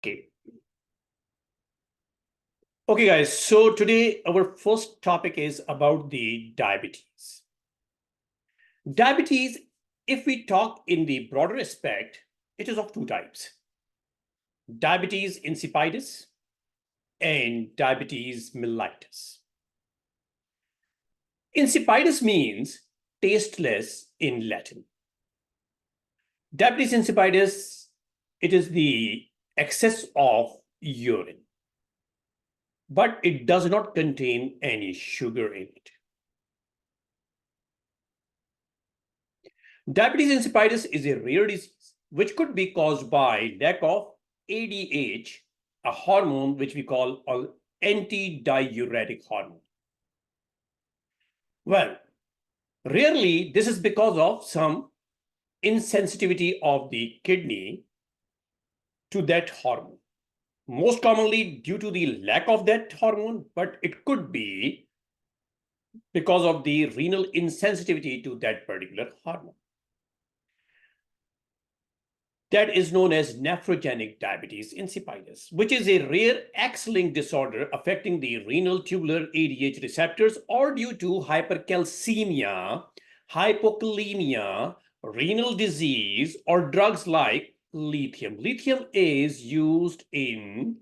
Okay. Okay, guys. So today our first topic is about the diabetes. Diabetes, if we talk in the broader aspect, it is of two types. Diabetes insipidus and diabetes mellitus. Insipidus means tasteless in Latin. Diabetes insipidus, it is the excess of urine, but it does not contain any sugar in it. Diabetes insipidus is a rare disease which could be caused by lack of ADH, a hormone which we call an antidiuretic hormone. Well, rarely this is because of some insensitivity of the kidney to that hormone. Most commonly due to the lack of that hormone, but it could be because of the renal insensitivity to that particular hormone. That is known as nephrogenic diabetes insipidus, which is a rare X-linked disorder affecting the renal tubular ADH receptors or due to hypercalcemia, hypokalemia, renal disease, or drugs like lithium. Lithium is used in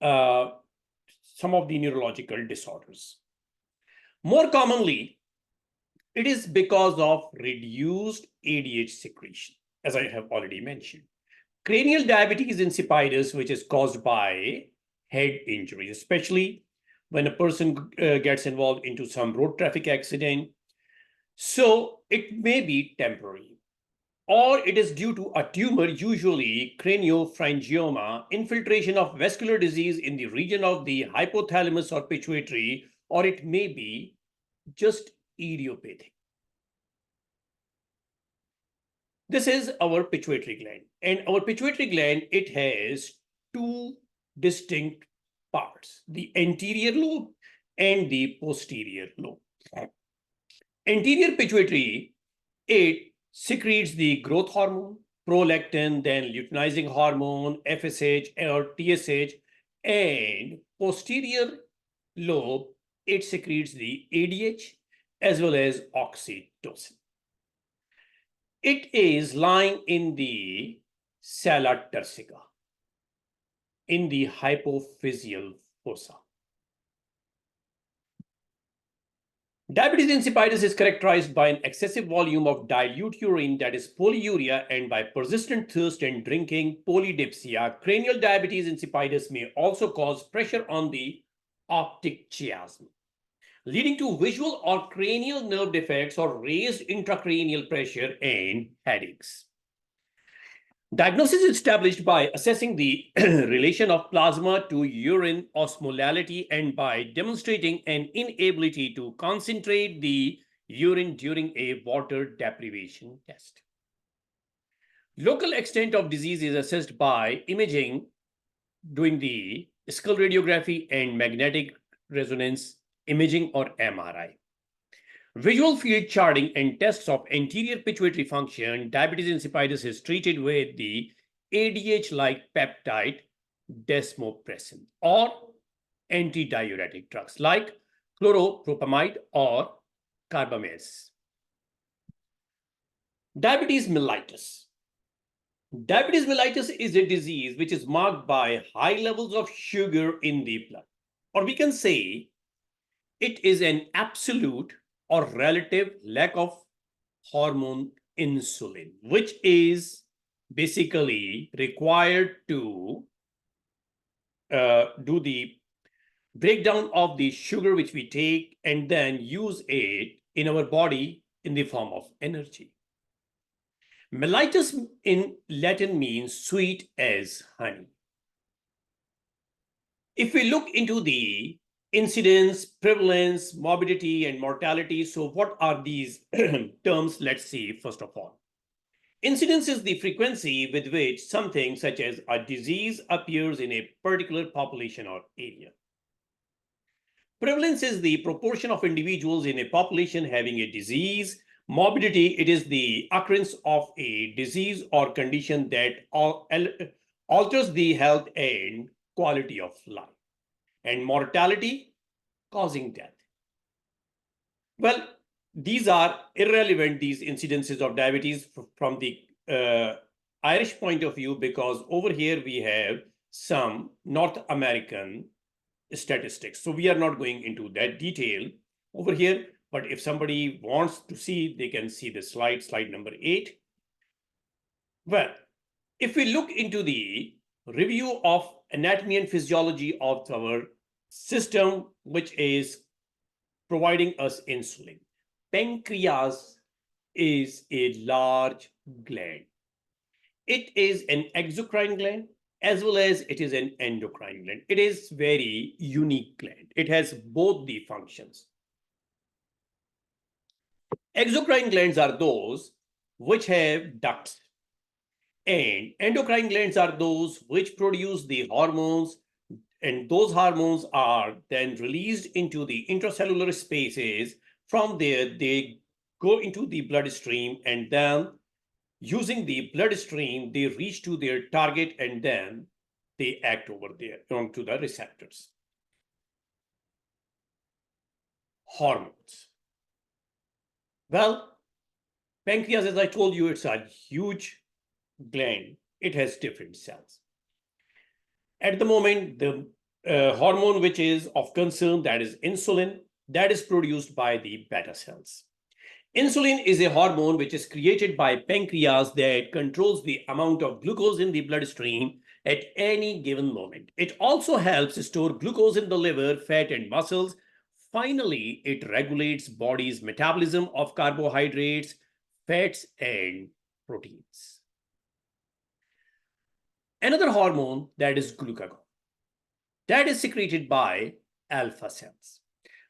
some of the neurological disorders. More commonly, it is because of reduced ADH secretion, as I have already mentioned. Cranial diabetes insipidus, which is caused by head injuries, especially when a person gets involved into some road traffic accident. So it may be temporary, or it is due to a tumor, usually craniopharyngioma, infiltration of vascular disease in the region of the hypothalamus or pituitary, or it may be just idiopathic. This is our pituitary gland, and our pituitary gland, it has two distinct parts, the anterior lobe and the posterior lobe. Anterior pituitary, it secretes the growth hormone, prolactin, then luteinizing hormone, FSH or TSH, and posterior lobe, it secretes the ADH as well as oxytocin. It is lying in the sala turcica, in the hypophyseal fossa. Diabetes insipidus is characterized by an excessive volume of dilute urine, that is polyuria, and by persistent thirst and drinking, polydipsia. Cranial diabetes insipidus may also cause pressure on the optic chiasm, leading to visual or cranial nerve defects or raised intracranial pressure and headaches. Diagnosis is established by assessing the relation of plasma to urine osmolality and by demonstrating an inability to concentrate the urine during a water deprivation test. Local extent of disease is assessed by imaging, doing the skull radiography and magnetic resonance imaging or MRI. Visual field charting and tests of anterior pituitary function. Diabetes insipidus is treated with the ADH-like peptide desmopressin or antidiuretic drugs like chloropropamide or carbamase. Diabetes mellitus. Diabetes mellitus is a disease which is marked by high levels of sugar in the blood, or we can say it is an absolute or relative lack of hormone insulin, which is basically required to do the breakdown of the sugar which we take and then use it in our body in the form of energy. Mellitus in Latin means sweet as honey. If we look into the incidence, prevalence, morbidity, and mortality. So what are these terms? Let's see, first of all. Incidence is the frequency with which something such as a disease appears in a particular population or area. Prevalence is the proportion of individuals in a population having a disease. Morbidity, it is the occurrence of a disease or condition that alters the health and quality of life, and mortality, causing death. Well, these are irrelevant, these incidences of diabetes from the Irish point of view, because over here we have some North American statistics. So we are not going into that detail over here, but if somebody wants to see, they can see the slide number 8. Well, if we look into the review of anatomy and physiology of our system, which is providing us insulin, pancreas is a large gland. It is an exocrine gland as well as it is an endocrine gland. It is very unique gland. It has both the functions. Exocrine glands are those which have ducts, and endocrine glands are those which produce the hormones, and those hormones are then released into the intracellular spaces. From there, they go into the bloodstream, and then using the bloodstream, they reach to their target, and then they act over there onto the receptors. Hormones. Well, pancreas, as I told you, it's a huge gland. It has different cells. At the moment, the hormone which is of concern, that is insulin, that is produced by the beta cells. Insulin is a hormone which is created by pancreas that controls the amount of glucose in the bloodstream at any given moment. It also helps store glucose in the liver, fat, and muscles. Finally, it regulates body's metabolism of carbohydrates, fats, and proteins. Another hormone, that is glucagon, that is secreted by alpha cells.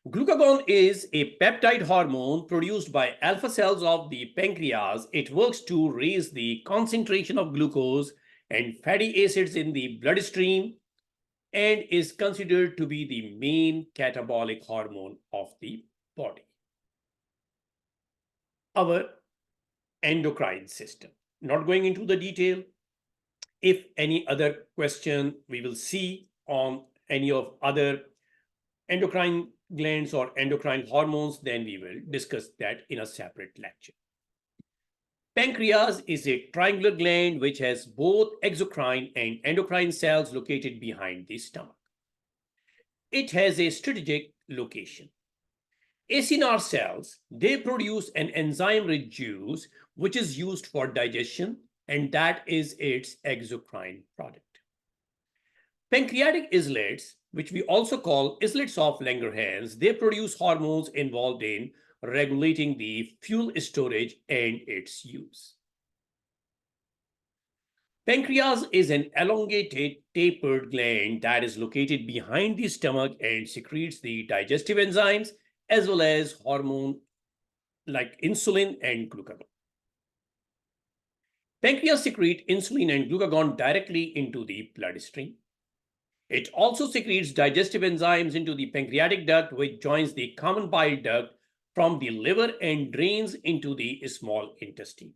Glucagon is a peptide hormone produced by alpha cells of the pancreas. It works to raise the concentration of glucose and fatty acids in the bloodstream and is considered to be the main catabolic hormone of the body. Our endocrine system. Not going into the detail. If any other question we will see on any of other endocrine glands or endocrine hormones, then we will discuss that in a separate lecture. Pancreas is a triangular gland which has both exocrine and endocrine cells located behind the stomach. It has a strategic location. acinar cells, they produce an enzyme-rich juice which is used for digestion, and that is its exocrine product. Pancreatic islets, which we also call islets of Langerhans, they produce hormones involved in regulating the fuel storage and its use. Pancreas is an elongated, tapered gland that is located behind the stomach and secretes the digestive enzymes as well as hormone like insulin and glucagon. Pancreas secretes insulin and glucagon directly into the bloodstream. It also secretes digestive enzymes into the pancreatic duct, which joins the common bile duct from the liver and drains into the small intestine.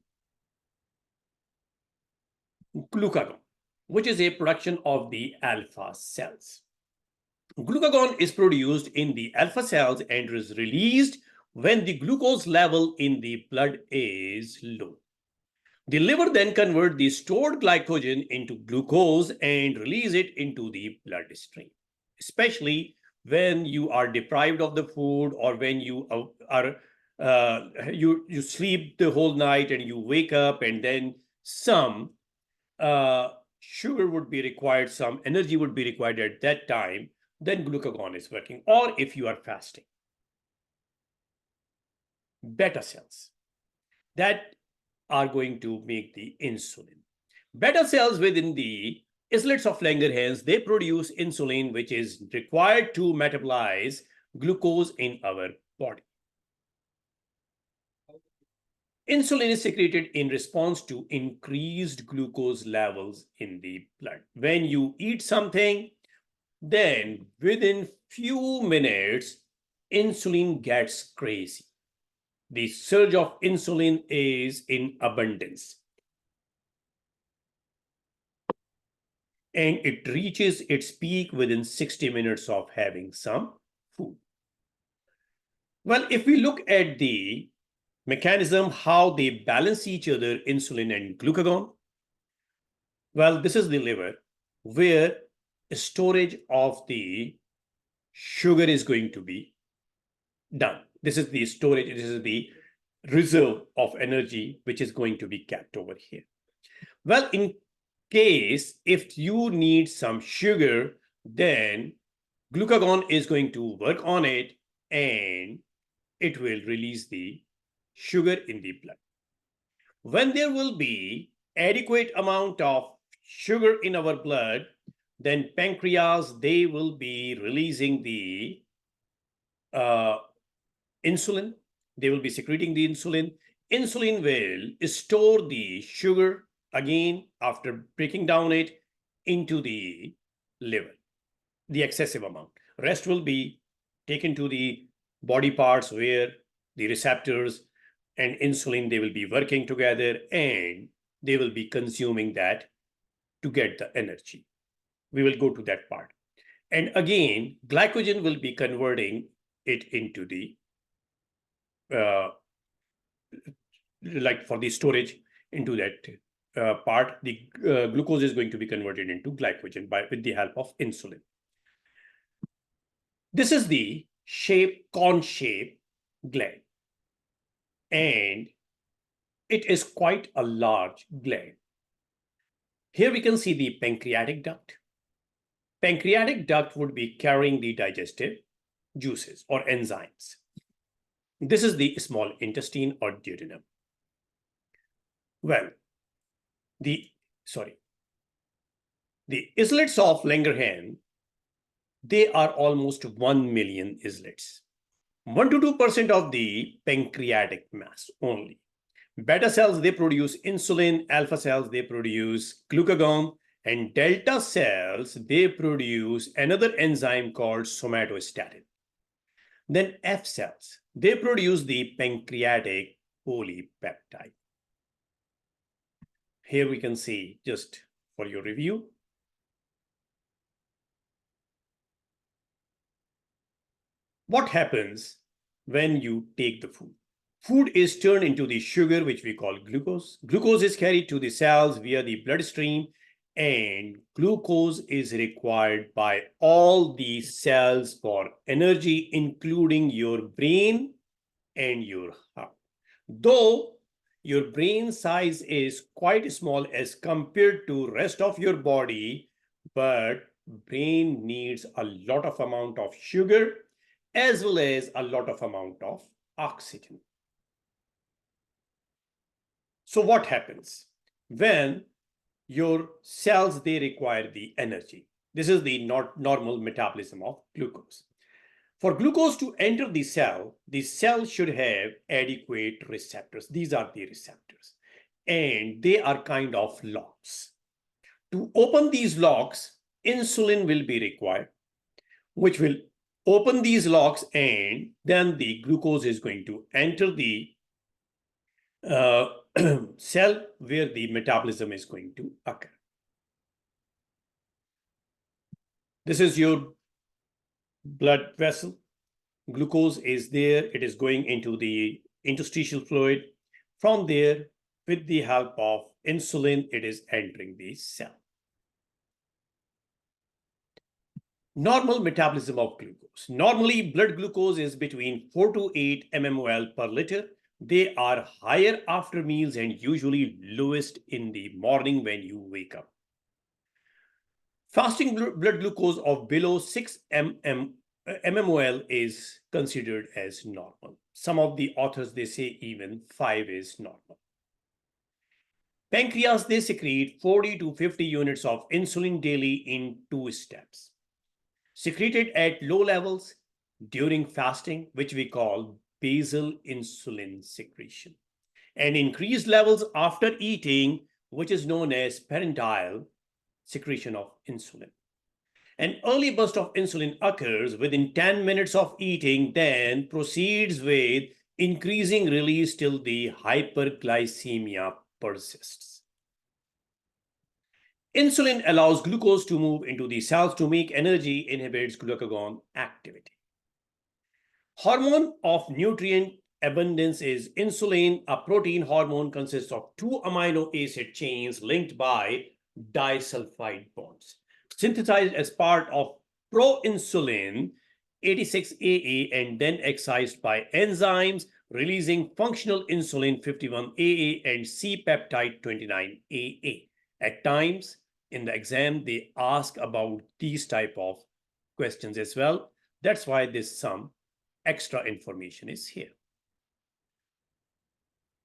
Glucagon, which is a production of the alpha cells. Glucagon is produced in the alpha cells and is released when the glucose level in the blood is low. The liver then converts the stored glycogen into glucose and release it into the bloodstream, especially when you are deprived of the food or when you you sleep the whole night and you wake up and then some sugar would be required, some energy would be required at that time, then glucagon is working, or if you are fasting. Beta cells that are going to make the insulin. Beta cells within the islets of Langerhans, they produce insulin, which is required to metabolize glucose in our body. Insulin is secreted in response to increased glucose levels in the blood. When you eat something, then within few minutes, insulin gets crazy. The surge of insulin is in abundance. and it reaches its peak within 60 minutes of having some food. Well, if we look at the mechanism, how they balance each other, insulin and glucagon, well, this is the liver where storage of the sugar is going to be done. This is the storage, this is the reserve of energy which is going to be kept over here. Well, in case if you need some sugar, then glucagon is going to work on it and it will release the sugar in the blood. When there will be adequate amount of sugar in our blood, then pancreas, they will be releasing the insulin. They will be secreting the insulin. Insulin will store the sugar again after breaking down it into the liver, the excessive amount. Rest will be taken to the body parts where the receptors and insulin, they will be working together and they will be consuming that to get the energy. We will go to that part. And again, glycogen will be converting it into the like for the storage into that part. The glucose is going to be converted into glycogen with the help of insulin. This is the cone shape gland, and it is quite a large gland. Here we can see the pancreatic duct. Pancreatic duct would be carrying the digestive juices or enzymes. This is the small intestine or duodenum. Well, the islets of Langerhans, they are almost 1 million islets. 1 to 2% of the pancreatic mass only. Beta cells, they produce insulin. Alpha cells, they produce glucagon. And delta cells, they produce another enzyme called somatostatin. Then F cells, they produce the pancreatic polypeptide. Here we can see, just for your review, what happens when you take the food. Food is turned into the sugar, which we call glucose. Glucose is carried to the cells via the bloodstream, and glucose is required by all the cells for energy, including your brain and your heart. Though your brain size is quite small as compared to rest of your body, but brain needs a lot of amount of sugar as well as a lot of amount of oxygen. So what happens when your cells, they require the energy? This is the normal metabolism of glucose. For glucose to enter the cell should have adequate receptors. These are the receptors, and they are kind of locks. To open these locks, insulin will be required, which will open these locks, and then the glucose is going to enter the cell where the metabolism is going to occur. This is your blood vessel. Glucose is there. It is going into the interstitial fluid. From there, with the help of insulin, it is entering the cell. Normal metabolism of glucose. Normally, blood glucose is between 4 to 8 mmol per liter. They are higher after meals and usually lowest in the morning when you wake up. Fasting blood glucose of below 6 mmol is considered as normal. Some of the authors, they say even 5 is normal. Pancreas, they secrete 40 to 50 units of insulin daily in 2 steps. Secreted at low levels during fasting, which we call basal insulin secretion, and increased levels after eating, which is known as parenteral secretion of insulin. An early burst of insulin occurs within 10 minutes of eating, then proceeds with increasing release till the hyperglycemia persists. Insulin allows glucose to move into the cells to make energy, inhibits glucagon activity. Hormone of nutrient abundance is insulin. A protein hormone consists of two amino acid chains linked by disulfide bonds. Synthesized as part of proinsulin 86AA and then excised by enzymes releasing functional insulin 51AA and C-peptide 29AA. At times in the exam, they ask about these type of questions as well. That's why this some extra information is here.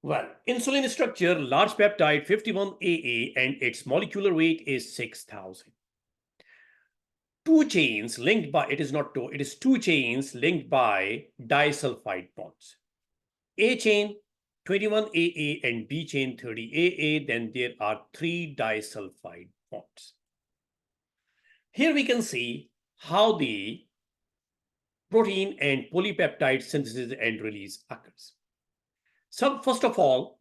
Well, insulin structure, large peptide 51AA and its molecular weight is 6,000. Two chains linked by, it is not two, it is two chains linked by disulfide bonds. A chain 21AA and B chain 30AA, then there are three disulfide bonds. Here we can see how the protein and polypeptide synthesis and release occurs. So first of all,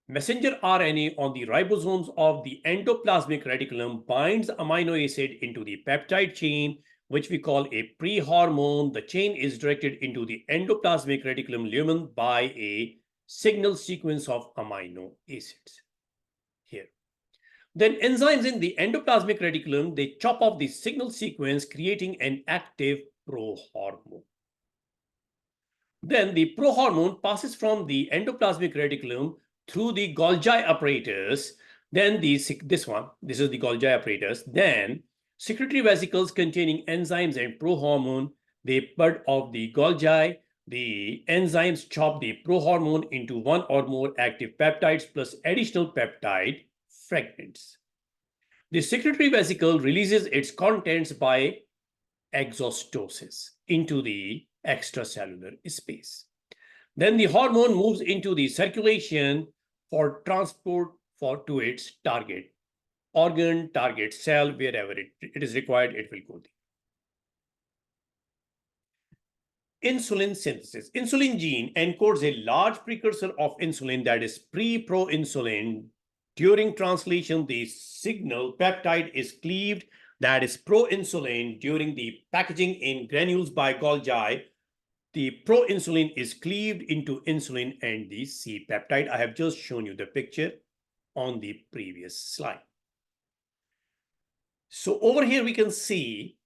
messenger RNA on the ribosomes of the endoplasmic reticulum binds amino acid into the peptide chain, which we call a pre-hormone. The chain is directed into the endoplasmic reticulum lumen by a signal sequence of amino acids. Here. Then enzymes in the endoplasmic reticulum, they chop off the signal sequence, creating an active prohormone. Then the prohormone passes from the endoplasmic reticulum through the Golgi apparatus. Then this is the Golgi apparatus. Then secretory vesicles containing enzymes and prohormone, they bud off the Golgi. The enzymes chop the prohormone into one or more active peptides plus additional peptide fragments. The secretory vesicle releases its contents by exostosis into the extracellular space. Then the hormone moves into the circulation for transport to its target organ, target cell, wherever it is required, it will go there. Insulin synthesis. Insulin gene encodes a large precursor of insulin, that is proinsulin. During translation, the signal peptide is cleaved, that is proinsulin. During the packaging in granules by Golgi, the proinsulin is cleaved into insulin and the C-peptide. I have just shown you the picture on the previous slide. So over here we can see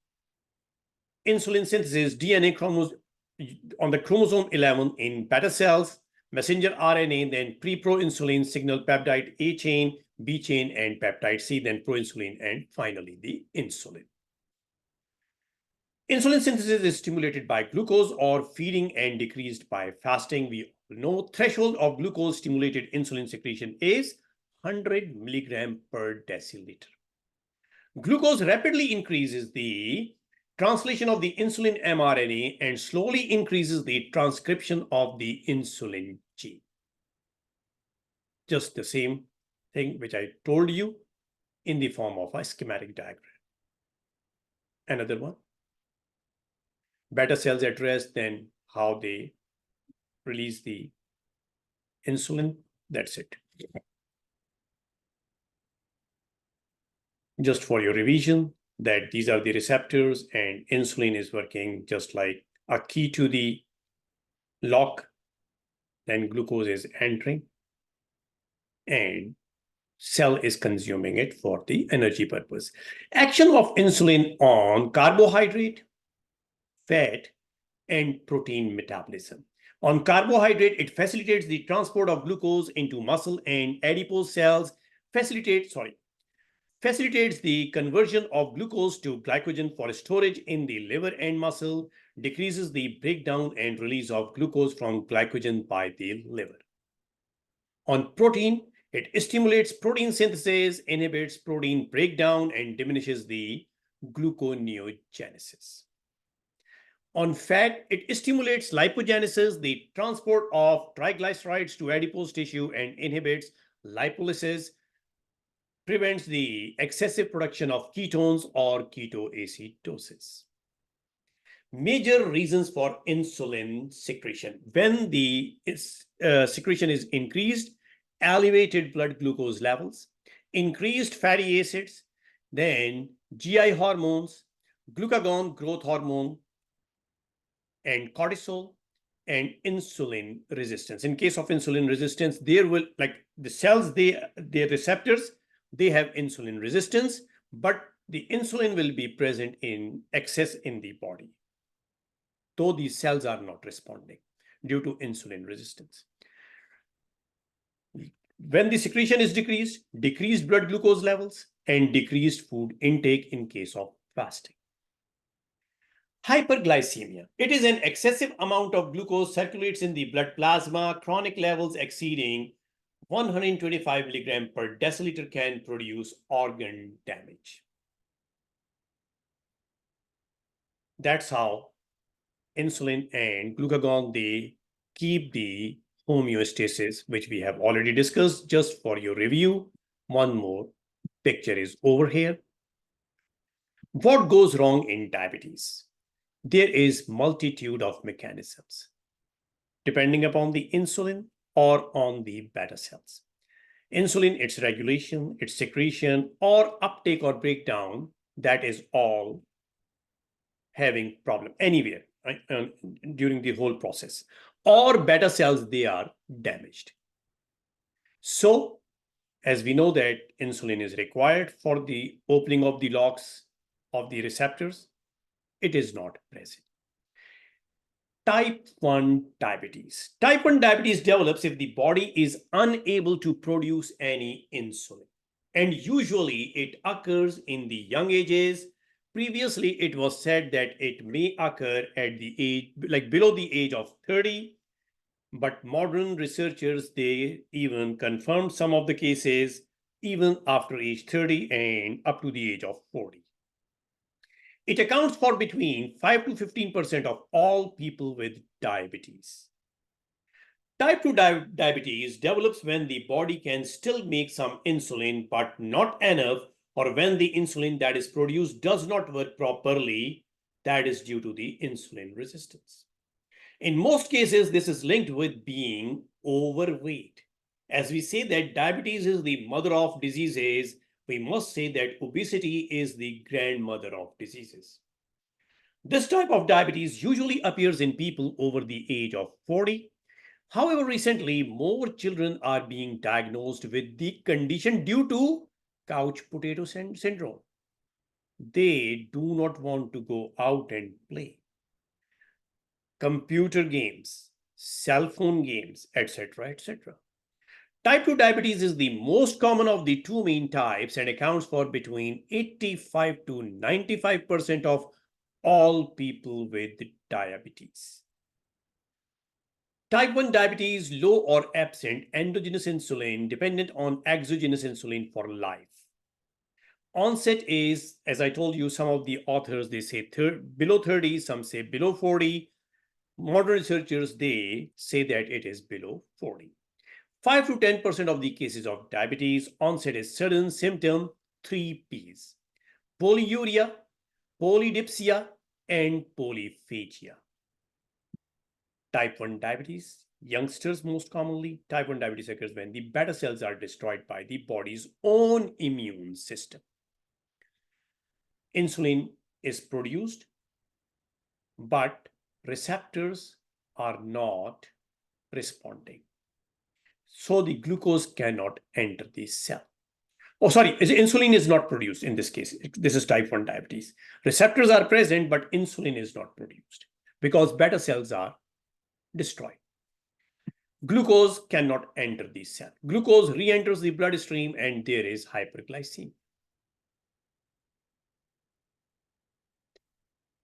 insulin synthesis, DNA chromosome on the chromosome 11 in beta cells, messenger RNA, then pre-proinsulin signal peptide A chain, B chain, and peptide C, then proinsulin, and finally the insulin. Insulin synthesis is stimulated by glucose or feeding and decreased by fasting. We know threshold of glucose stimulated insulin secretion is 100 milligram per deciliter. Glucose rapidly increases the translation of the insulin mRNA and slowly increases the transcription of the insulin gene. Just the same thing which I told you in the form of a schematic diagram. Another one. Beta cells at rest, then how they release the insulin. That's it. Just for your revision, that these are the receptors and insulin is working just like a key to the lock. Then glucose is entering and cell is consuming it for the energy purpose. Action of insulin on carbohydrate, fat, and protein metabolism. On carbohydrate, it facilitates the transport of glucose into muscle and adipose cells, facilitates the conversion of glucose to glycogen for storage in the liver and muscle, decreases the breakdown and release of glucose from glycogen by the liver. On protein, it stimulates protein synthesis, inhibits protein breakdown, and diminishes the gluconeogenesis. On fat, it stimulates lipogenesis, the transport of triglycerides to adipose tissue, and inhibits lipolysis, prevents the excessive production of ketones or ketoacidosis. Major reasons for insulin secretion. When the secretion is increased, elevated blood glucose levels, increased fatty acids, then GI hormones, glucagon growth hormone, and cortisol, and insulin resistance. In case of insulin resistance, there will, like the cells, their receptors, they have insulin resistance, but the insulin will be present in excess in the body, though these cells are not responding due to insulin resistance. When the secretion is decreased, decreased blood glucose levels, and decreased food intake in case of fasting. Hyperglycemia. It is an excessive amount of glucose circulates in the blood plasma. Chronic levels exceeding 125 milligram per deciliter can produce organ damage. That's how insulin and glucagon, they keep the homeostasis, which we have already discussed. Just for your review, one more picture is over here. What goes wrong in diabetes? There is multitude of mechanisms depending upon the insulin or on the beta cells. Insulin, its regulation, its secretion, or uptake or breakdown, that is all having problem anywhere, right, during the whole process. Or beta cells, they are damaged. So, as we know that insulin is required for the opening of the locks of the receptors, it is not present. Type 1 diabetes. Type 1 diabetes develops if the body is unable to produce any insulin. And usually it occurs in the young ages. Previously, it was said that it may occur at the age, like below the age of 30. But modern researchers, they even confirmed some of the cases even after age 30 and up to the age of 40. It accounts for between 5 to 15% of all people with diabetes. Type 2 diabetes develops when the body can still make some insulin, but not enough, or when the insulin that is produced does not work properly. That is due to the insulin resistance. In most cases, this is linked with being overweight. As we say that diabetes is the mother of diseases, we must say that obesity is the grandmother of diseases. This type of diabetes usually appears in people over the age of 40. However, recently, more children are being diagnosed with the condition due to couch potato syndrome. They do not want to go out and play. Computer games, cell phone games, etc., etc. Type 2 diabetes is the most common of the two main types and accounts for between 85 to 95% of all people with diabetes. Type 1 diabetes, low or absent endogenous insulin dependent on exogenous insulin for life. Onset is, as I told you, some of the authors, they say below 30, some say below 40. Modern researchers, they say that it is below 40. 5 to 10% of the cases of diabetes, onset is sudden, symptom, 3 Ps: polyuria, polydipsia, and polyphagia. Type 1 diabetes, youngsters most commonly. Type 1 diabetes occurs when the beta cells are destroyed by the body's own immune system. Insulin is produced, but receptors are not responding. So the glucose cannot enter the cell. Oh, sorry, insulin is not produced in this case. This is type 1 diabetes. Receptors are present, but insulin is not produced because beta cells are destroyed. Glucose cannot enter the cell. Glucose re-enters the bloodstream and there is hyperglycemia.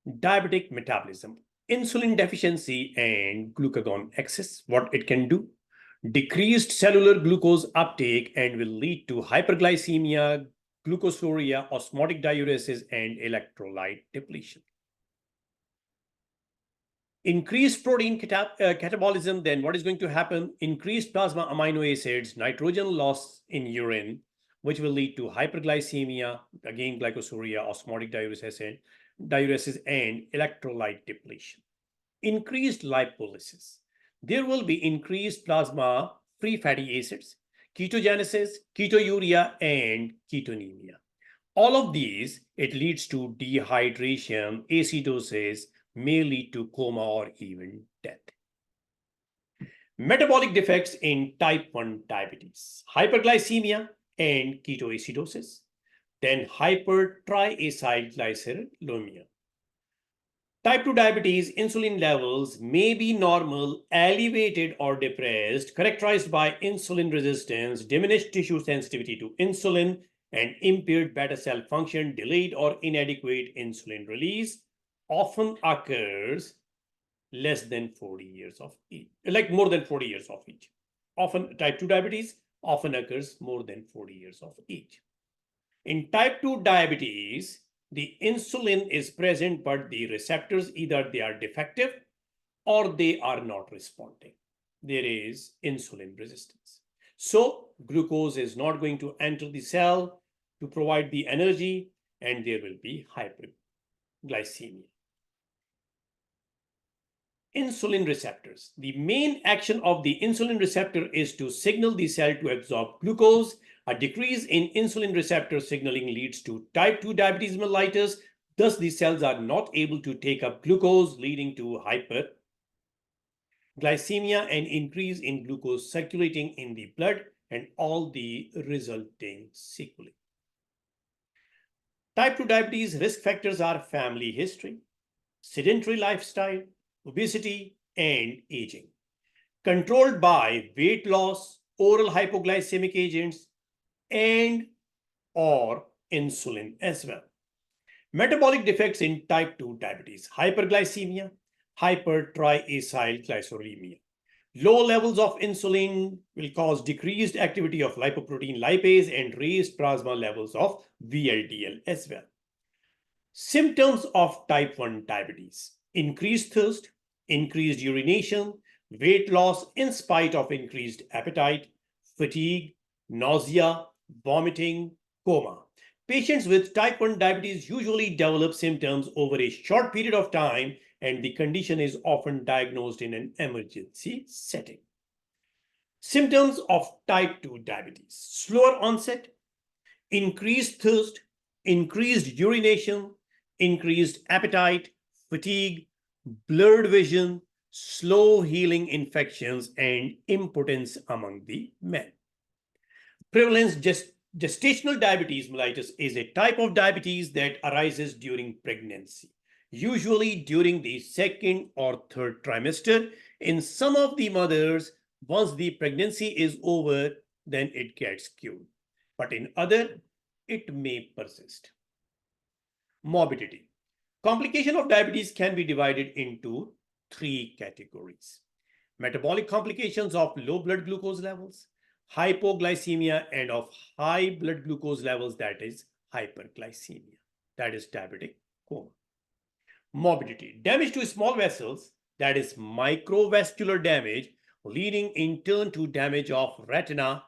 Diabetic metabolism. Insulin deficiency and glucagon excess, what it can do? Decreased cellular glucose uptake and will lead to hyperglycemia, glucosuria, osmotic diuresis, and electrolyte depletion. Increased protein catabolism, then what is going to happen? Increased plasma amino acids, nitrogen loss in urine, which will lead to hyperglycemia, again glycosuria, osmotic diuresis, and electrolyte depletion. Increased lipolysis. There will be increased plasma free fatty acids, ketogenesis, ketouria, and ketonemia. All of these, it leads to dehydration, acidosis, may lead to coma or even death. Metabolic defects in type 1 diabetes, hyperglycemia and ketoacidosis, then hypertriacylglyceridemia. Type 2 diabetes, insulin levels may be normal, elevated, or depressed, characterized by insulin resistance, diminished tissue sensitivity to insulin, and impaired beta cell function, delayed or inadequate insulin release, often occurs less than 40 years of age, like more than 40 years of age. Often, type 2 diabetes often occurs more than 40 years of age. In type 2 diabetes, the insulin is present, but the receptors either they are defective or they are not responding. There is insulin resistance. So glucose is not going to enter the cell to provide the energy, and there will be hyperglycemia. Insulin receptors. The main action of the insulin receptor is to signal the cell to absorb glucose. A decrease in insulin receptor signaling leads to type 2 diabetes mellitus. Thus, the cells are not able to take up glucose, leading to hyperglycemia and increase in glucose circulating in the blood and all the resulting sequelae. Type 2 diabetes risk factors are family history, sedentary lifestyle, obesity, and aging. Controlled by weight loss, oral hypoglycemic agents, and or insulin as well. Metabolic defects in type 2 diabetes, hyperglycemia, hypertriacylglyceridemia. Low levels of insulin will cause decreased activity of lipoprotein lipase and raised plasma levels of VLDL as well. Symptoms of type 1 diabetes: increased thirst, increased urination, weight loss in spite of increased appetite, fatigue, nausea, vomiting, coma. Patients with type 1 diabetes usually develop symptoms over a short period of time, and the condition is often diagnosed in an emergency setting. Symptoms of type 2 diabetes: slower onset, increased thirst, increased urination, increased appetite, fatigue, blurred vision, slow healing infections, and impotence among the men. Prevalence: gestational diabetes mellitus is a type of diabetes that arises during pregnancy, usually during the second or third trimester. In some of the mothers, once the pregnancy is over, then it gets cured. But in other, it may persist. Morbidity. Complication of diabetes can be divided into three categories: metabolic complications of low blood glucose levels, hypoglycemia, and of high blood glucose levels, that is hyperglycemia, that is diabetic coma. Morbidity: damage to small vessels, that is microvascular damage, leading in turn to damage of retina,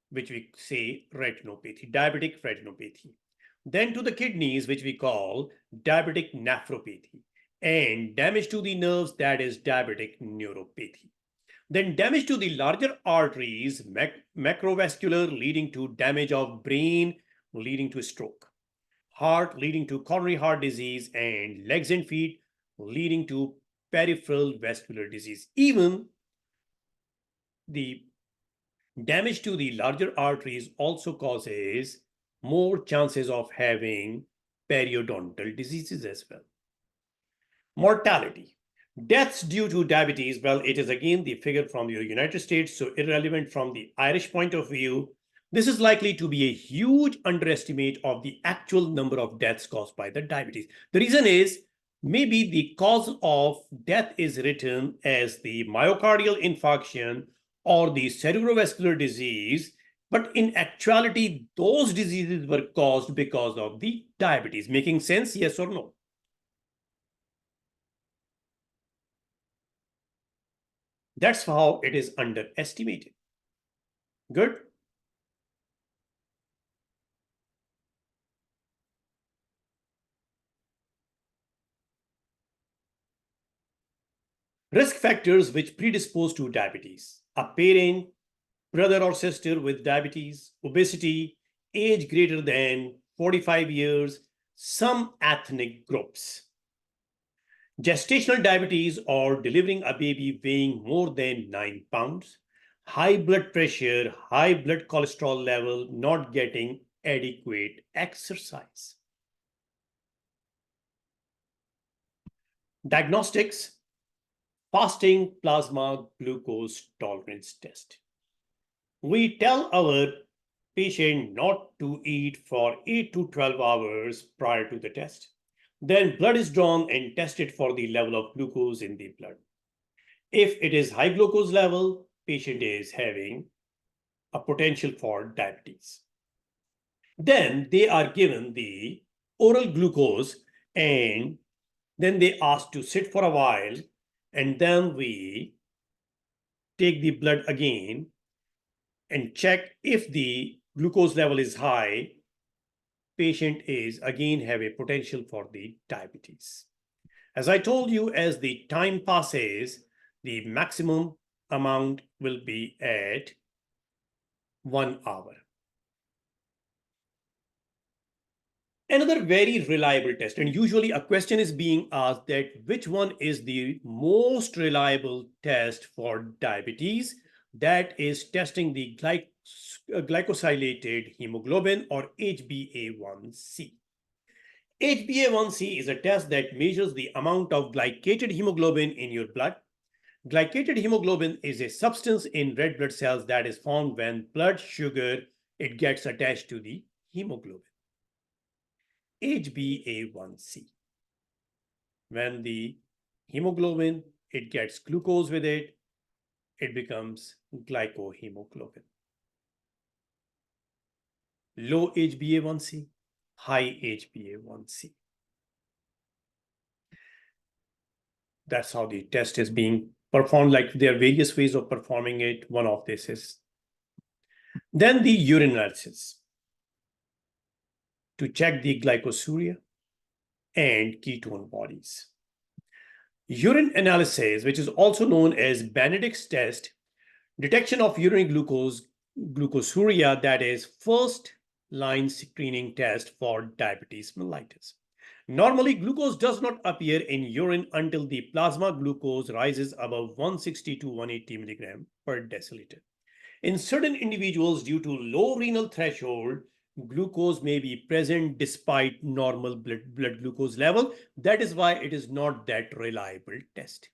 which we say retinopathy, diabetic retinopathy. Then to the kidneys, which we call diabetic nephropathy, and damage to the nerves, that is diabetic neuropathy. Then damage to the larger arteries, macrovascular, leading to damage of brain, leading to stroke. Heart, leading to coronary heart disease, and legs and feet, leading to peripheral vascular disease. Even the damage to the larger arteries also causes more chances of having periodontal diseases as well. Mortality. Deaths due to diabetes, well, it is again the figure from the United States, so irrelevant from the Irish point of view. This is likely to be a huge underestimate of the actual number of deaths caused by the diabetes. The reason is maybe the cause of death is written as the myocardial infarction or the cerebrovascular disease, but in actuality, those diseases were caused because of the diabetes. Making sense, yes or no? That's how it is underestimated. Good. Risk factors which predispose to diabetes: a parent, brother or sister with diabetes, obesity, age greater than 45 years, some ethnic groups. Gestational diabetes or delivering a baby weighing more than 9 pounds, high blood pressure, high blood cholesterol level, not getting adequate exercise. Diagnostics, fasting plasma glucose tolerance test. We tell our patient not to eat for 8 to 12 hours prior to the test. Then blood is drawn and tested for the level of glucose in the blood. If it is high glucose level, patient is having a potential for diabetes. Then they are given the oral glucose and then they asked to sit for a while, and then we take the blood again and check if the glucose level is high, patient is again have a potential for the diabetes. As I told you, as the time passes, the maximum amount will be at 1 hour. Another very reliable test, and usually a question is being asked that which one is the most reliable test for diabetes, that is testing the glycosylated hemoglobin or HbA1c. HbA1c is a test that measures the amount of glycated hemoglobin in your blood. Glycated hemoglobin is a substance in red blood cells that is formed when blood sugar it gets attached to the hemoglobin. HbA1c. When the hemoglobin it gets glucose with it, it becomes glycohemoglobin. Low HbA1c, high HbA1c. That's how the test is being performed. Like there are various ways of performing it. One of this is then the urine analysis to check the glycosuria and ketone bodies. Urine analysis, which is also known as Benedict's test, detection of urinary glucosuria, that is first line screening test for diabetes mellitus. Normally, glucose does not appear in urine until the plasma glucose rises above 160 to 180 milligram per deciliter. In certain individuals, due to low renal threshold, glucose may be present despite normal blood glucose level. That is why it is not that reliable test.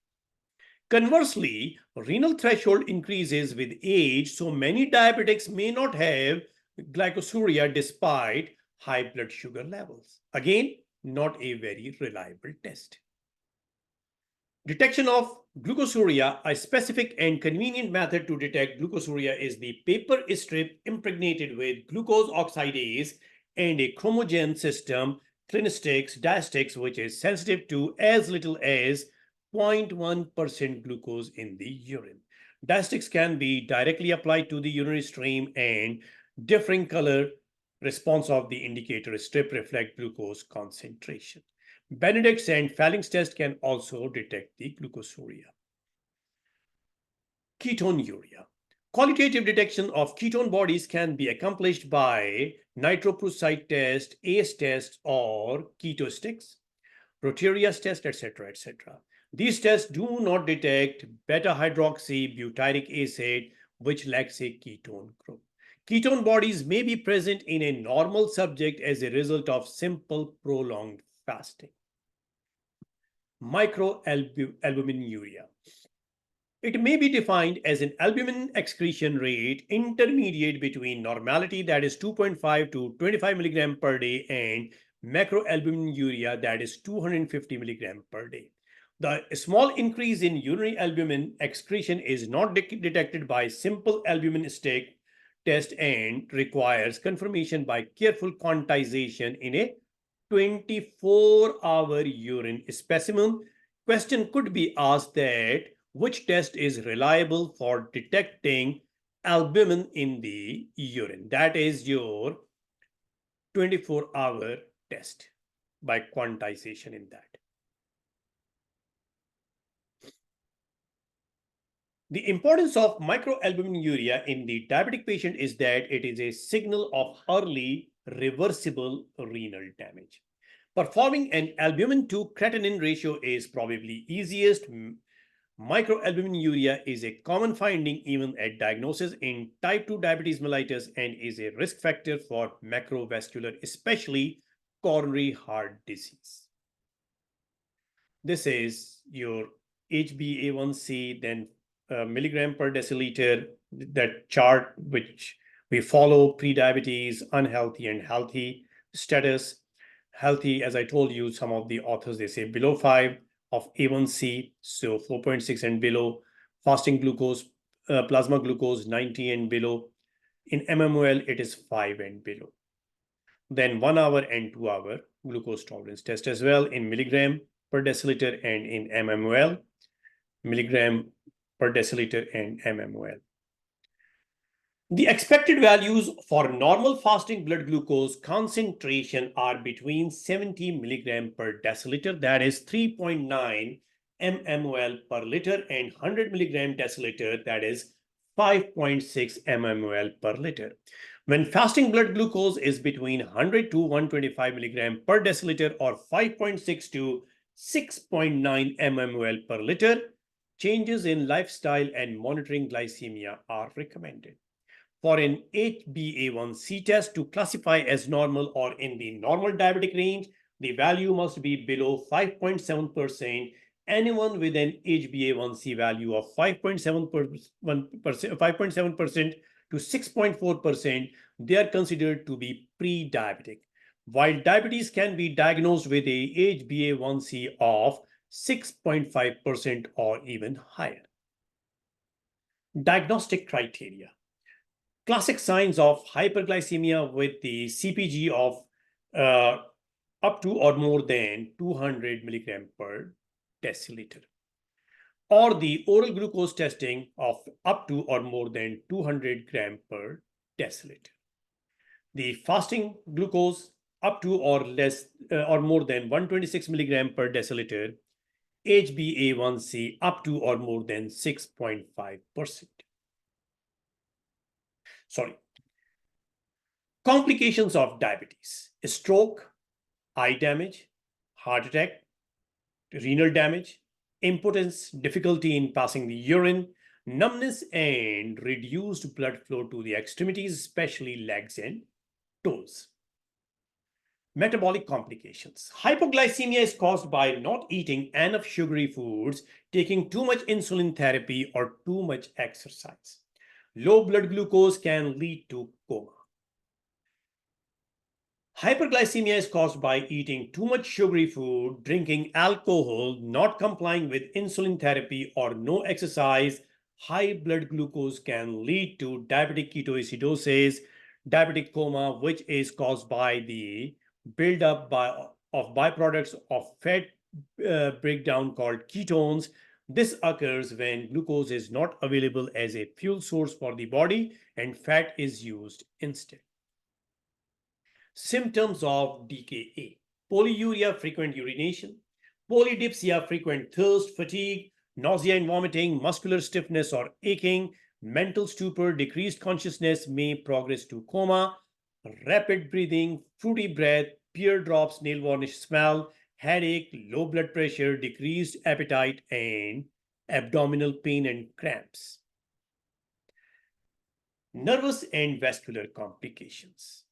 Conversely, renal threshold increases with age, so many diabetics may not have glycosuria despite high blood sugar levels. Again, not a very reliable test. Detection of glucosuria, a specific and convenient method to detect glucosuria is the paper strip impregnated with glucose oxidase and a chromogen system, clinicistics, diastics, which is sensitive to as little as 0.1% glucose in the urine. Diastics can be directly applied to the urinary stream, and differing color response of the indicator strip reflect glucose concentration. Benedict's and Falling's test can also detect the glucosuria. Ketonuria. Qualitative detection of ketone bodies can be accomplished by nitroprusside test, ACE test, or ketosticks, Protearea's test, etc., etc. These tests do not detect beta-hydroxy butyric acid, which lacks a ketone group. Ketone bodies may be present in a normal subject as a result of simple prolonged fasting. Microalbuminuria. It may be defined as an albumin excretion rate intermediate between normality, that is 2.5 to 25 milligram per day, and macroalbuminuria, that is 250 milligram per day. The small increase in urinary albumin excretion is not detected by simple albumin stick test and requires confirmation by careful quantization in a 24-hour urine specimen. Question could be asked that which test is reliable for detecting albumin in the urine? That is your 24-hour test by quantization in that. The importance of microalbuminuria in the diabetic patient is that it is a signal of early reversible renal damage. Performing an albumin to creatinine ratio is probably easiest. Microalbuminuria is a common finding even at diagnosis in type 2 diabetes mellitus and is a risk factor for macrovascular, especially coronary heart disease. This is your HbA1c, then milligram per deciliter, that chart which we follow: pre-diabetes, unhealthy, and healthy status. Healthy, as I told you, some of the authors, they say below 5 of A1C, so 4.6 and below. Fasting glucose, plasma glucose 90 and below. In mmol, it is 5 and below. Then 1 hour and 2 hour glucose tolerance test as well in milligram per deciliter and in mmol, milligram per deciliter and mmol. The expected values for normal fasting blood glucose concentration are between 70 milligram per deciliter, that is 3.9 mmol per liter, and 100 milligram deciliter, that is 5.6 mmol per liter. When fasting blood glucose is between 100 to 125 milligram per deciliter or 5.6 to 6.9 mmol per liter, changes in lifestyle and monitoring glycemia are recommended. For an HbA1c test to classify as normal or in the normal diabetic range, the value must be below 5.7%. Anyone with an HbA1c value of 5.7% to 6.4%, they are considered to be pre-diabetic. While diabetes can be diagnosed with a HbA1c of 6.5% or even higher. Diagnostic criteria. Classic signs of hyperglycemia with the CPG of up to or more than 200 milligram per deciliter, or the oral glucose testing of up to or more than 200 gram per deciliter. The fasting glucose up to or less or more than 126 milligram per deciliter, HbA1c up to or more than 6.5%. Complications of diabetes: stroke, eye damage, heart attack, renal damage, impotence, difficulty in passing the urine, numbness, and reduced blood flow to the extremities, especially legs and toes. Metabolic complications. Hypoglycemia is caused by not eating enough sugary foods, taking too much insulin therapy, or too much exercise. Low blood glucose can lead to coma. Hyperglycemia is caused by eating too much sugary food, drinking alcohol, not complying with insulin therapy, or no exercise. High blood glucose can lead to diabetic ketoacidosis, diabetic coma, which is caused by the buildup of byproducts of fat breakdown called ketones. This occurs when glucose is not available as a fuel source for the body and fat is used instead. Symptoms of DKA: polyuria, frequent urination; polydipsia, frequent thirst, fatigue, nausea and vomiting, muscular stiffness or aching, mental stupor, decreased consciousness, may progress to coma; rapid breathing, fruity breath, tear drops, nail varnish smell, headache, low blood pressure, decreased appetite, and abdominal pain and cramps. Nervous and vascular complications.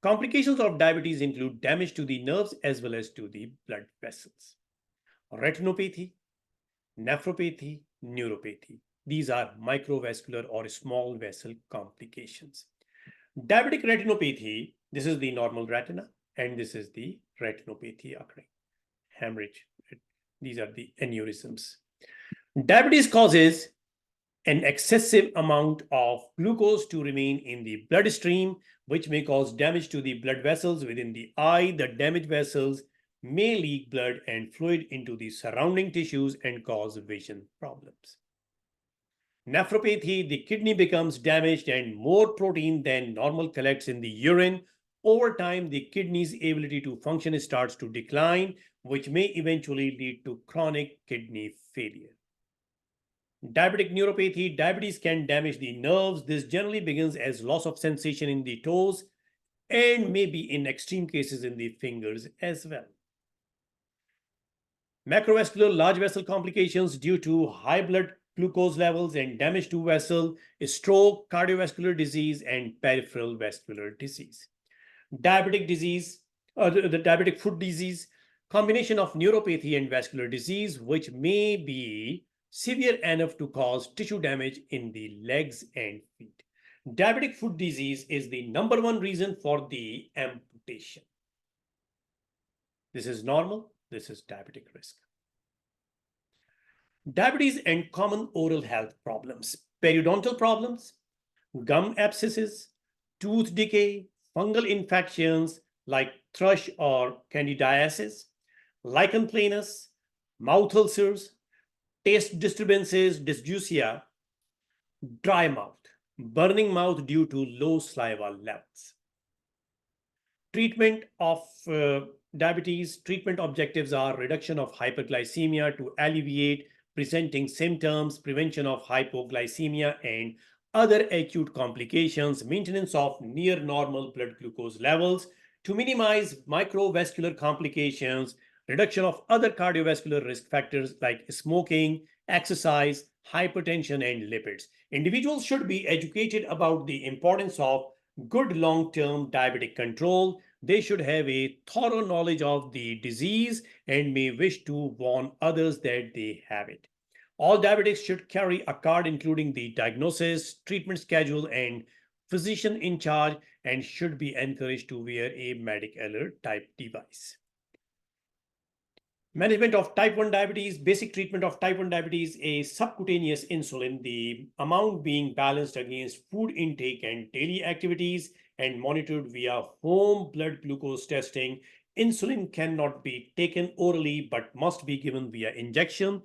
Complications of diabetes include damage to the nerves as well as to the blood vessels. Retinopathy, nephropathy, neuropathy. These are microvascular or small vessel complications. Diabetic retinopathy, this is the normal retina, and this is the retinopathy occurring. Hemorrhage, these are the aneurysms. Diabetes causes an excessive amount of glucose to remain in the bloodstream, which may cause damage to the blood vessels within the eye. The damaged vessels may leak blood and fluid into the surrounding tissues and cause vision problems. Nephropathy, the kidney becomes damaged and more protein than normal collects in the urine. Over time, the kidney's ability to function starts to decline, which may eventually lead to chronic kidney failure. Diabetic neuropathy, diabetes can damage the nerves. This generally begins as loss of sensation in the toes and maybe in extreme cases in the fingers as well. Macrovascular large vessel complications due to high blood glucose levels and damage to vessel, stroke, cardiovascular disease, and peripheral vascular disease. Diabetic disease, the diabetic foot disease, combination of neuropathy and vascular disease, which may be severe enough to cause tissue damage in the legs and feet. Diabetic foot disease is the number one reason for the amputation. This is normal. This is diabetic risk. Diabetes and common oral health problems, periodontal problems, gum abscesses, tooth decay, fungal infections like thrush or candidiasis, lichen planus, mouth ulcers, taste disturbances, dysgeusia, dry mouth, burning mouth due to low saliva levels. Treatment of diabetes, treatment objectives are reduction of hyperglycemia to alleviate presenting symptoms, prevention of hypoglycemia and other acute complications, maintenance of near normal blood glucose levels to minimize microvascular complications, reduction of other cardiovascular risk factors like smoking, exercise, hypertension, and lipids. Individuals should be educated about the importance of good long-term diabetic control. They should have a thorough knowledge of the disease and may wish to warn others that they have it. All diabetics should carry a card including the diagnosis, treatment schedule, and physician in charge, and should be encouraged to wear a medic alert type device. Management of type 1 diabetes, basic treatment of type 1 diabetes, a subcutaneous insulin, the amount being balanced against food intake and daily activities and monitored via home blood glucose testing. Insulin cannot be taken orally but must be given via injection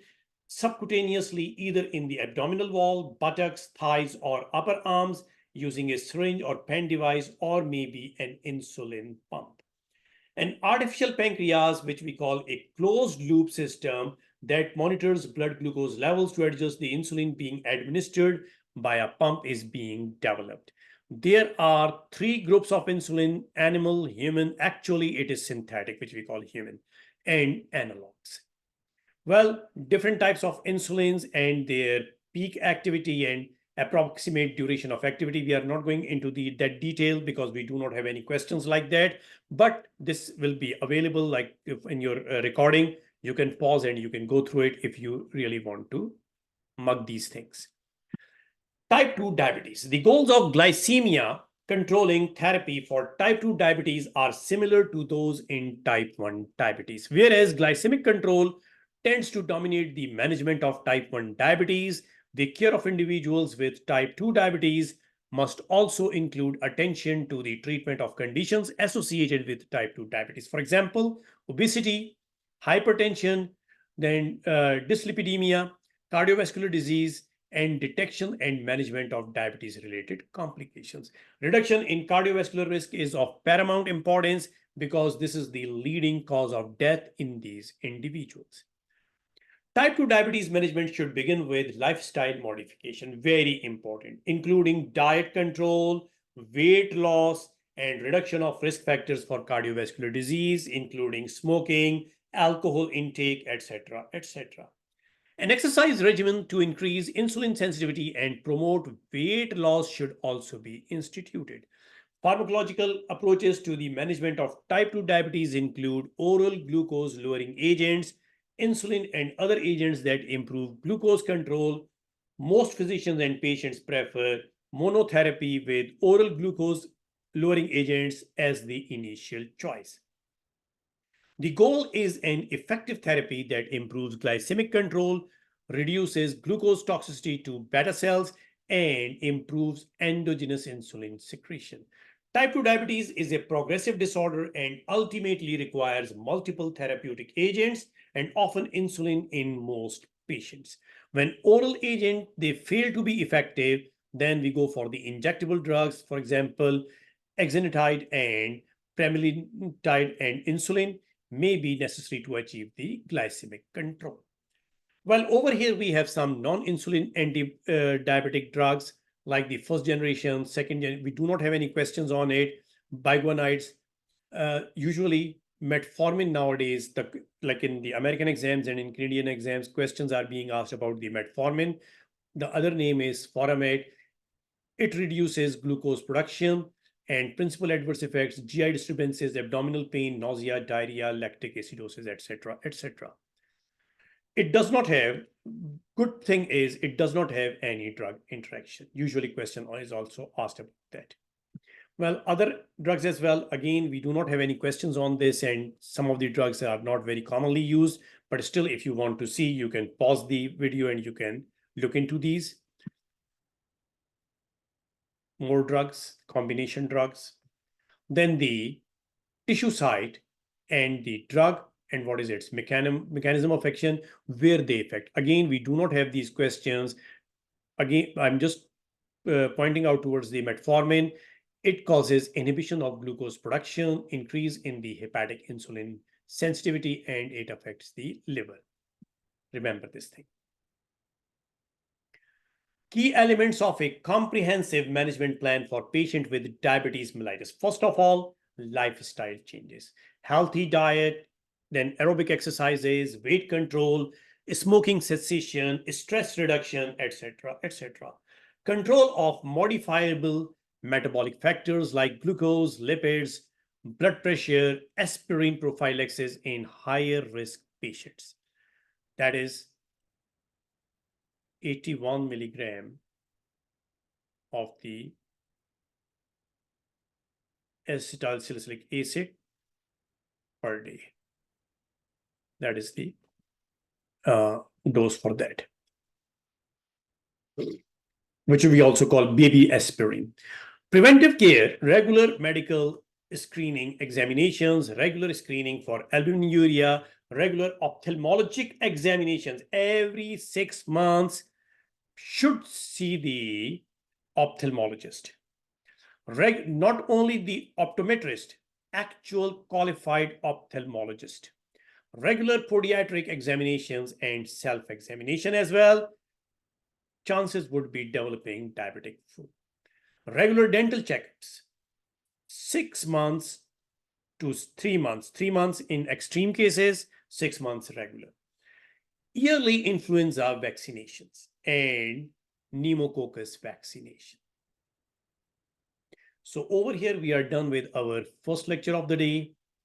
subcutaneously, either in the abdominal wall, buttocks, thighs, or upper arms using a syringe or pen device or maybe an insulin pump. An artificial pancreas, which we call a closed loop system that monitors blood glucose levels to adjust the insulin being administered by a pump, is being developed. There are three groups of insulin: animal, human. Actually, it is synthetic, which we call human, and analogs. Well, different types of insulins and their peak activity and approximate duration of activity. We are not going into that detail because we do not have any questions like that, but this will be available like if in your recording. You can pause and you can go through it if you really want to mug these things. Type 2 diabetes. The goals of glycemia controlling therapy for type 2 diabetes are similar to those in type 1 diabetes, whereas glycemic control tends to dominate the management of type 1 diabetes. The care of individuals with type 2 diabetes must also include attention to the treatment of conditions associated with type 2 diabetes. For example, obesity, hypertension, then dyslipidemia, cardiovascular disease, and detection and management of diabetes-related complications. Reduction in cardiovascular risk is of paramount importance because this is the leading cause of death in these individuals. Type 2 diabetes management should begin with lifestyle modification, very important, including diet control, weight loss, and reduction of risk factors for cardiovascular disease, including smoking, alcohol intake, etc., etc. An exercise regimen to increase insulin sensitivity and promote weight loss should also be instituted. Pharmacological approaches to the management of type 2 diabetes include oral glucose lowering agents, insulin, and other agents that improve glucose control. Most physicians and patients prefer monotherapy with oral glucose lowering agents as the initial choice. The goal is an effective therapy that improves glycemic control, reduces glucose toxicity to beta cells, and improves endogenous insulin secretion. Type 2 diabetes is a progressive disorder and ultimately requires multiple therapeutic agents and often insulin in most patients. When oral agents they fail to be effective, then we go for the injectable drugs, for example, exenatide and pramlintide and insulin may be necessary to achieve the glycemic control. Well, over here we have some non-insulin anti-diabetic drugs like the first generation, second gen. We do not have any questions on it. Biguanides, usually metformin nowadays, like in the American exams and in Canadian exams, questions are being asked about the metformin. The other name is Foramet. It reduces glucose production and principal adverse effects, GI disturbances, abdominal pain, nausea, diarrhea, lactic acidosis, etc., etc. It does not have, good thing is it does not have any drug interaction. Usually question is also asked about that. Well, other drugs as well, again, we do not have any questions on this, and some of the drugs are not very commonly used, but still, if you want to see, you can pause the video and you can look into these. More drugs, combination drugs. Then the tissue site and the drug and what is its mechanism of action, where they affect. Again, we do not have these questions. Again, I'm just pointing out towards the metformin. It causes inhibition of glucose production, increase in the hepatic insulin sensitivity, and it affects the liver. Remember this thing. Key elements of a comprehensive management plan for patient with diabetes mellitus. First of all, lifestyle changes, healthy diet, then aerobic exercises, weight control, smoking cessation, stress reduction, etc., etc. Control of modifiable metabolic factors like glucose, lipids, blood pressure, aspirin prophylaxis in higher risk patients. That is 81 milligram of the acetylsalicylic acid per day. That is the dose for that, which we also call baby aspirin. Preventive care, regular medical screening examinations, regular screening for albuminuria, regular ophthalmologic examinations every 6 months. Should see the ophthalmologist. Not only the optometrist, actual qualified ophthalmologist. Regular podiatric examinations and self-examination as well. Chances would be developing diabetic foot. Regular dental checkups, 6 months to 3 months. 3 months in extreme cases, 6 months regular. Yearly influenza vaccinations and pneumococcus vaccination. So over here, we are done with our first lecture of the day.